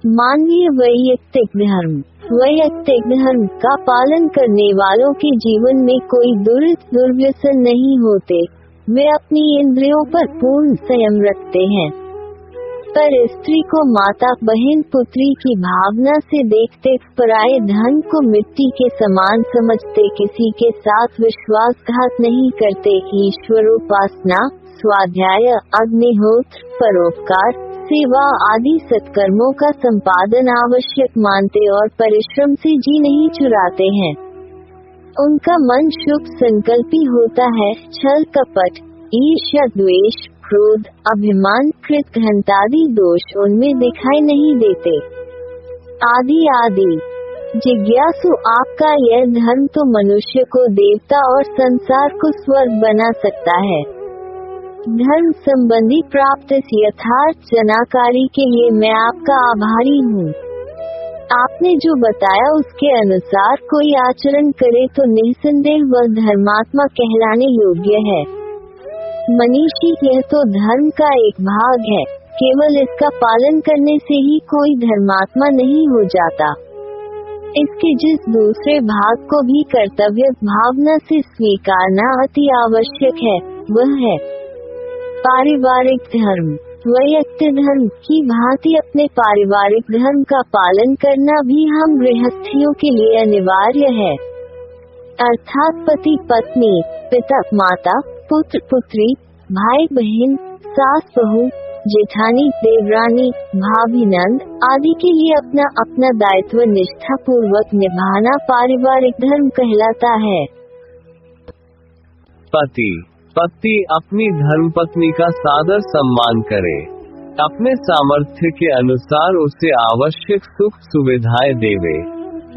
मानवीय वैयक्तिक धर्म। वैयक्तिक धर्म का पालन करने वालों के जीवन में कोई दुर्व्यसन नहीं होते। वे अपनी इंद्रियों पर पूर्ण संयम रखते हैं। पर स्त्री को माता, बहन, पुत्री की भावना से देखते, पराये धन को मिट्टी के समान समझते, किसी के साथ विश्वासघात नहीं करते, ईश्वरोपासना, स्वाध्याय, अग्निहोत्र, परोपकार, सेवा आदि सत्कर्मों का संपादन आवश्यक मानते और परिश्रम से जी नहीं चुराते हैं। उनका मन शुभ संकल्पी होता है। छल कपट, ईर्ष्या, द्वेष, क्रोध, अभिमान, कृतघ्नतादि दोष उनमें दिखाई नहीं देते। आदि आदि। जिज्ञासु, आपका यह धर्म तो मनुष्य को देवता और संसार को स्वर्ग बना सकता है। धर्म संबंधी प्राप्त इस यथार्थ जानकारी के लिए मैं आपका आभारी हूँ। आपने जो बताया उसके अनुसार कोई आचरण करे तो निसंदेह वह धर्मात्मा कहलाने योग्य है। मनीषी, यह तो धर्म का एक भाग है। केवल इसका पालन करने से ही कोई धर्मात्मा नहीं हो जाता। इसके जिस दूसरे भाग को भी कर्तव्य भावना से स्वीकारना अति आवश्यक है, वह है पारिवारिक धर्म। वैयक्तिक धर्म की भांति अपने पारिवारिक धर्म का पालन करना भी हम गृहस्थियों के लिए अनिवार्य है। अर्थात पति पत्नी, पिता माता, पुत्र पुत्री, भाई बहन, सास बहू, जेठानी, देवरानी, भाभी नंद आदि के लिए अपना अपना दायित्व निष्ठा पूर्वक निभाना पारिवारिक धर्म कहलाता है। पति पत्नी अपनी धर्मपत्नी का सादर सम्मान करे, अपने सामर्थ्य के अनुसार उसे आवश्यक सुख सुविधाएं देवे,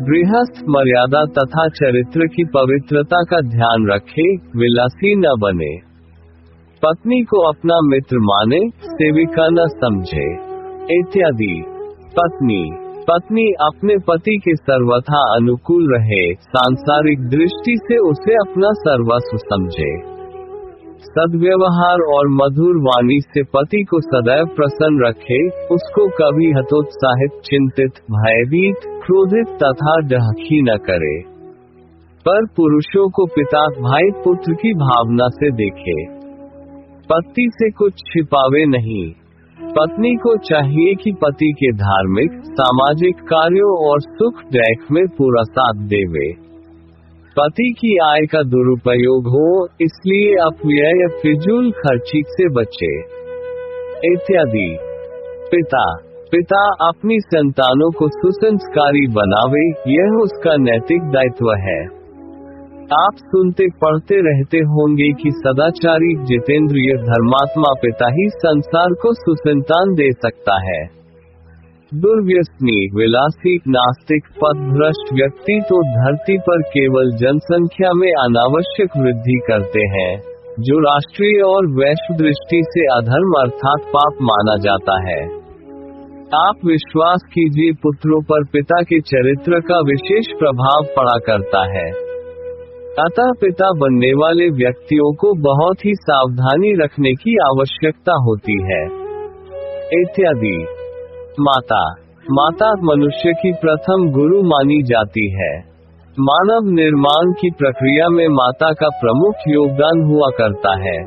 गृहस्थ मर्यादा तथा चरित्र की पवित्रता का ध्यान रखे, विलासी न बने। पत्नी को अपना मित्र माने, सेविका न समझे, इत्यादि। पत्नी अपने पति के सर्वथा अनुकूल रहे, सांसारिक दृष्टि से उसे अपना सर्वस्व समझे। सद्व्यवहार और मधुर वाणी से पति को सदैव प्रसन्न रखे, उसको कभी हतोत्साहित, चिंतित, भयभीत, क्रोधित तथा डहकी न करे। पर पुरुषों को पिता, भाई, पुत्र की भावना से देखे, पति से कुछ छिपावे नहीं। पत्नी को चाहिए कि पति के धार्मिक, सामाजिक कार्यों और सुख दुख में पूरा साथ देवे। पति की आय का दुरुपयोग हो, इसलिए अपव्यय या फिजूल खर्ची से बचे, इत्यादि। पिता अपनी संतानों को सुसंस्कारी बनावे, यह उसका नैतिक दायित्व है। आप सुनते पढ़ते रहते होंगे कि सदाचारी, जितेंद्रिय, धर्मात्मा पिता ही संसार को सुसंतान दे सकता है। दुर्व्यसनी, विलासी, नास्तिक, पथभ्रष्ट व्यक्ति तो धरती पर केवल जनसंख्या में अनावश्यक वृद्धि करते हैं, जो राष्ट्रीय और वैश्विक दृष्टि से अधर्म अर्थात पाप माना जाता है। आप विश्वास कीजिए, पुत्रों पर पिता के चरित्र का विशेष प्रभाव पड़ा करता है। अतः पिता बनने वाले व्यक्तियों को बहुत ही सावधानी रखने की आवश्यकता होती है, इत्यादि। माता मनुष्य की प्रथम गुरु मानी जाती है। मानव निर्माण की प्रक्रिया में माता का प्रमुख योगदान हुआ करता है।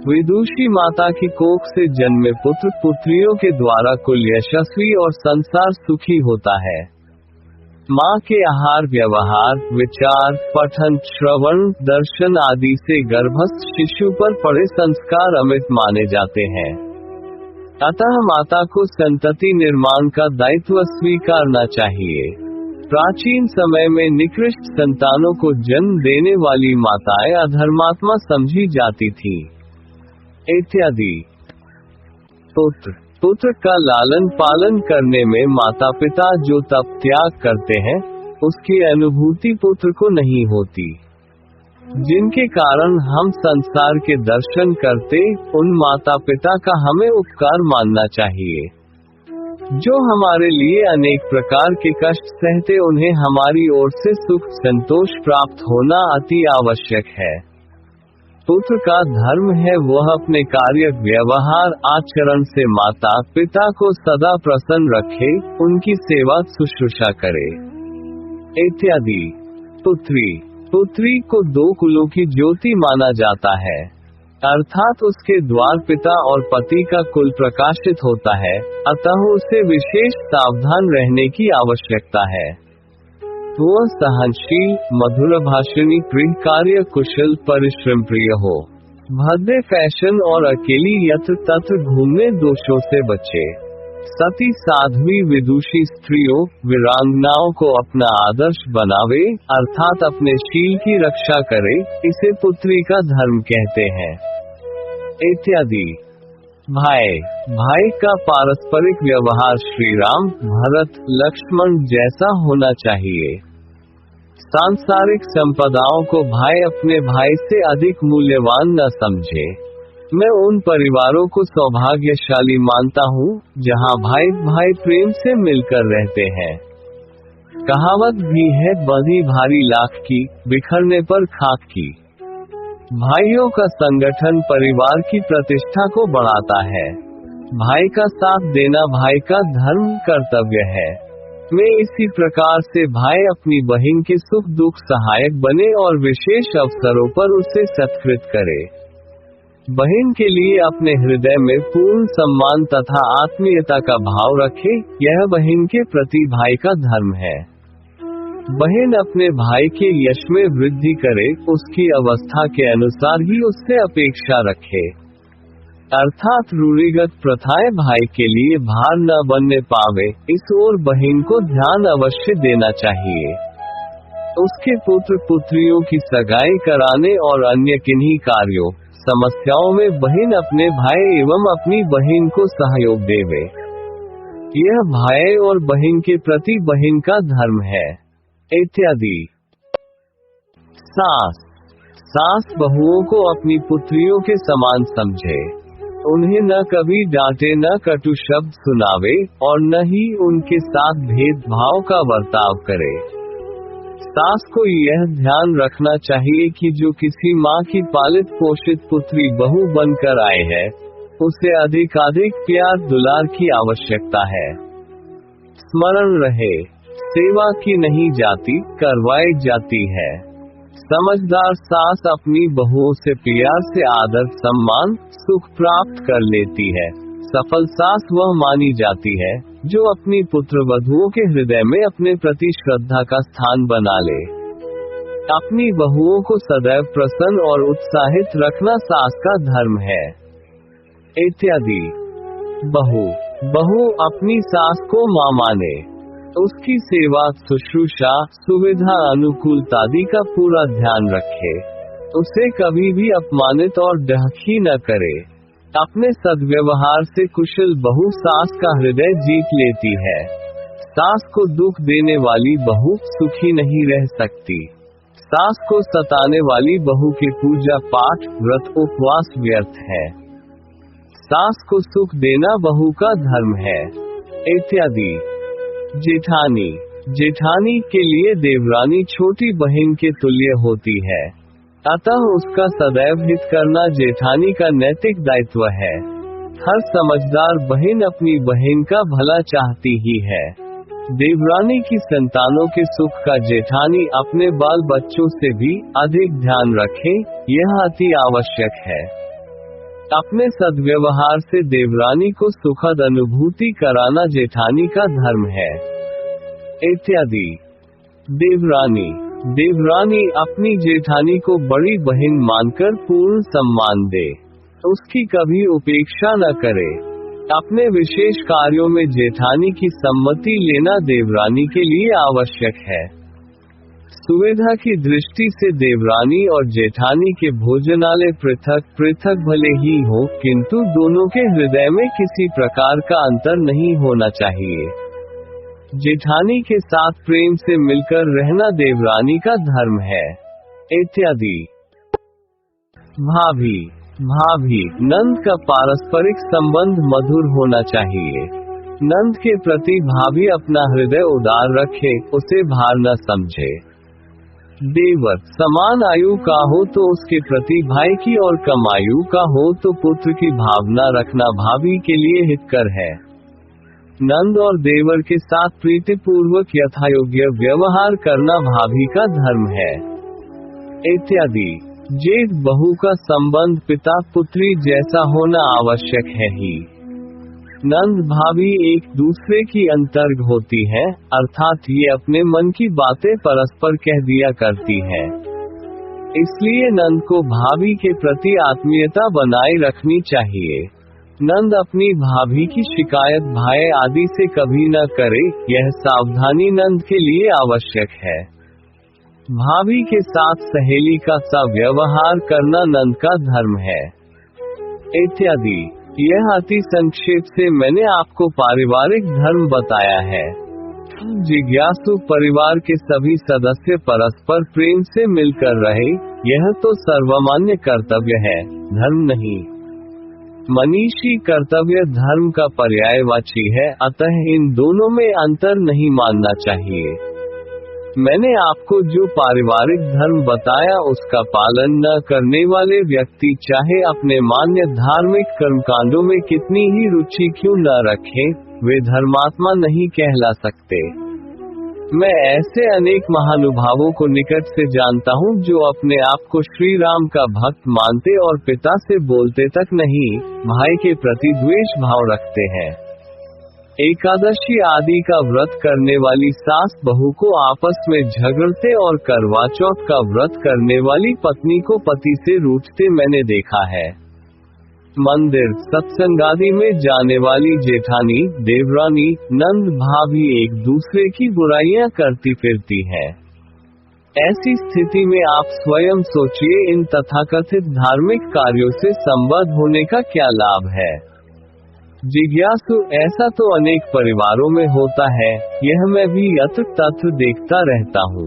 विदुषी माता की कोख से जन्मे पुत्र पुत्रियों के द्वारा कुल यशस्वी और संसार सुखी होता है। माँ के आहार, व्यवहार, विचार, पठन, श्रवण, दर्शन आदि से गर्भस्थ शिशु पर पड़े संस्कार अमित माने जाते हैं। अतः माता को संतति निर्माण का दायित्व स्वीकारना चाहिए। प्राचीन समय में निकृष्ट संतानों को जन्म देने वाली माताएं अधर्मात्मा समझी जाती थीं, इत्यादि। पुत्र का लालन पालन करने में माता पिता जो तप त्याग करते हैं, उसकी अनुभूति पुत्र को नहीं होती, जिनके कारण हम संसार के दर्शन करते। उन माता पिता का हमें उपकार मानना चाहिए, जो हमारे लिए अनेक प्रकार के कष्ट सहते। उन्हें हमारी ओर से सुख संतोष प्राप्त होना अति आवश्यक है। पुत्र का धर्म है वह अपने कार्य व्यवहार आचरण से माता पिता को सदा प्रसन्न रखे, उनकी सेवा शुश्रूषा करे इत्यादि। पुत्री को 2 कुलों की ज्योति माना जाता है, अर्थात उसके द्वार पिता और पति का कुल प्रकाशित होता है, अतः उसे विशेष सावधान रहने की आवश्यकता है। वह सहनशील, मधुरभाषिणी, गृह कार्य कुशल, परिश्रम प्रिय हो, भद्दे फैशन और अकेली यत्र तत्र घूमने दोषों से बचे। सती साध्वी विदुषी स्त्रियों वीरांगनाओं को अपना आदर्श बनावे, अर्थात अपने शील की रक्षा करे, इसे पुत्री का धर्म कहते हैं इत्यादि। भाई का पारस्परिक व्यवहार श्री राम, भरत, लक्ष्मण जैसा होना चाहिए। सांसारिक संपदाओं को भाई अपने भाई से अधिक मूल्यवान न समझे। मैं उन परिवारों को सौभाग्यशाली मानता हूँ जहाँ भाई प्रेम से मिलकर रहते हैं। कहावत भी है, बंधी भारी लाख की, बिखरने पर खाक की। भाइयों का संगठन परिवार की प्रतिष्ठा को बढ़ाता है। भाई का साथ देना भाई का धर्म कर्तव्य है। मैं इसी प्रकार से भाई अपनी बहन के सुख दुख सहायक बने और विशेष अवसरों पर उसे सत्कृत करे। बहन के लिए अपने हृदय में पूर्ण सम्मान तथा आत्मीयता का भाव रखे, यह बहन के प्रति भाई का धर्म है। बहन अपने भाई के यश में वृद्धि करे, उसकी अवस्था के अनुसार ही उससे अपेक्षा रखे, अर्थात रूढ़िगत प्रथाएं भाई के लिए भार न बनने पावे, इस ओर बहन को ध्यान अवश्य देना चाहिए। उसके पुत्र पुत्रियों की सगाई कराने और अन्य किन्हीं कार्यों समस्याओं में बहन अपने भाई एवं अपनी बहन को सहयोग देवे। यह भाई और बहन के प्रति बहन का धर्म है इत्यादि। सास बहुओं को अपनी पुत्रियों के समान समझे, उन्हें न कभी डांटे, न कटु शब्द सुनावे और न ही उनके साथ भेदभाव का बर्ताव करे। सास को यह ध्यान रखना चाहिए कि जो किसी माँ की पालित पोषित पुत्री बहू बनकर आए है, उसे अधिकाधिक प्यार दुलार की आवश्यकता है। स्मरण रहे, सेवा की नहीं जाती, करवाई जाती है। समझदार सास अपनी बहुओं से प्यार से आदर सम्मान सुख प्राप्त कर लेती है। सफल सास वह मानी जाती है जो अपनी पुत्र वधुओं के हृदय में अपने प्रति श्रद्धा का स्थान बना ले। अपनी बहुओं को सदैव प्रसन्न और उत्साहित रखना सास का धर्म है इत्यादि। बहू अपनी सास को मां माने, उसकी सेवा शुश्रूषा सुविधा अनुकूलता आदि का पूरा ध्यान रखे, उसे कभी भी अपमानित और डहकी न करे। अपने सद्व्यवहार से कुशल बहू सास का हृदय जीत लेती है। सास को दुख देने वाली बहू सुखी नहीं रह सकती। सास को सताने वाली बहू के पूजा पाठ व्रत उपवास व्यर्थ है। सास को सुख देना बहू का धर्म है इत्यादि। जेठानी के लिए देवरानी छोटी बहन के तुल्य होती है, अतः उसका सदैव हित करना जेठानी का नैतिक दायित्व है। हर समझदार बहन अपनी बहन का भला चाहती ही है। देवरानी की संतानों के सुख का जेठानी अपने बाल बच्चों से भी अधिक ध्यान रखे, यह अति आवश्यक है। अपने सद्व्यवहार से देवरानी को सुखद अनुभूति कराना जेठानी का धर्म है इत्यादि। देवरानी अपनी जेठानी को बड़ी बहन मानकर पूर्ण सम्मान दे, उसकी कभी उपेक्षा न करे। अपने विशेष कार्यों में जेठानी की सम्मति लेना देवरानी के लिए आवश्यक है। सुविधा की दृष्टि से देवरानी और जेठानी के भोजनालय पृथक भले ही हो, किंतु दोनों के हृदय में किसी प्रकार का अंतर नहीं होना चाहिए। जेठानी के साथ प्रेम से मिलकर रहना देवरानी का धर्म है इत्यादि। भाभी नंद का पारस्परिक संबंध मधुर होना चाहिए। नंद के प्रति भाभी अपना हृदय उदार रखे, उसे भार न समझे। देवर समान आयु का हो तो उसके प्रति भाई की और कम आयु का हो तो पुत्र की भावना रखना भाभी के लिए हितकर है। नंद और देवर के साथ प्रीतिपूर्वक यथायोग्य व्यवहार करना भाभी का धर्म है। इत्यादि। जेठ बहू का संबंध पिता पुत्री जैसा होना आवश्यक है ही। नंद भाभी एक दूसरे की अंतर्ग होती है, अर्थात ये अपने मन की बातें परस्पर कह दिया करती है। इसलिए नंद को भाभी के प्रति आत्मीयता बनाए रखनी चाहिए। नंद अपनी भाभी की शिकायत भाई आदि से कभी न करे, यह सावधानी नंद के लिए आवश्यक है। भाभी के साथ सहेली का सा व्यवहार करना नंद का धर्म है। इत्यादि। यह अति संक्षेप से मैंने आपको पारिवारिक धर्म बताया है। जिज्ञासु परिवार के सभी सदस्य परस्पर प्रेम से मिलकर रहे, यह तो सर्वमान्य कर्तव्य है, धर्म नहीं। मनीषी कर्तव्य धर्म का पर्यायवाची है, अतः इन दोनों में अंतर नहीं मानना चाहिए। मैंने आपको जो पारिवारिक धर्म बताया उसका पालन न करने वाले व्यक्ति चाहे अपने मान्य धार्मिक कर्मकांडों में कितनी ही रुचि क्यों न रखें, वे धर्मात्मा नहीं कहला सकते। मैं ऐसे अनेक महानुभावों को निकट से जानता हूँ जो अपने आप को श्री राम का भक्त मानते और पिता से बोलते तक नहीं, भाई के प्रति द्वेष भाव रखते हैं। एकादशी आदि का व्रत करने वाली सास बहू को आपस में झगड़ते और करवा चौथ का व्रत करने वाली पत्नी को पति से रूठते मैंने देखा है। मंदिर सत्संग आदि में जाने वाली जेठानी, देवरानी, नंद भाभी एक दूसरे की बुराइयां करती फिरती हैं। ऐसी स्थिति में आप स्वयं सोचिए, इन तथाकथित धार्मिक कार्यों से संबद्ध होने का क्या लाभ है। जिज्ञासु ऐसा तो अनेक परिवारों में होता है, यह मैं भी यत्र तत्र देखता रहता हूँ।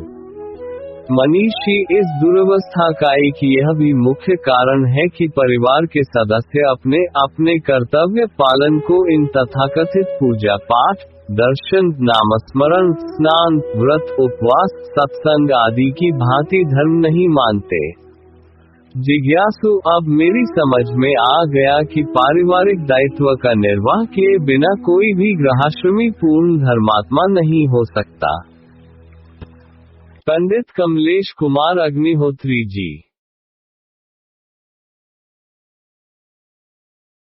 मनीषी इस दुर्वस्था का एक यह भी मुख्य कारण है कि परिवार के सदस्य अपने अपने कर्तव्य पालन को इन तथाकथित पूजा पाठ, दर्शन, नामस्मरण, स्नान, व्रत, उपवास, सत्संग आदि की भांति धर्म नहीं मानते। जिज्ञासु अब मेरी समझ में आ गया कि पारिवारिक दायित्व का निर्वाह किए बिना कोई भी गृहस्थी पूर्ण धर्मात्मा नहीं हो सकता। पंडित कमलेश कुमार अग्निहोत्री जी।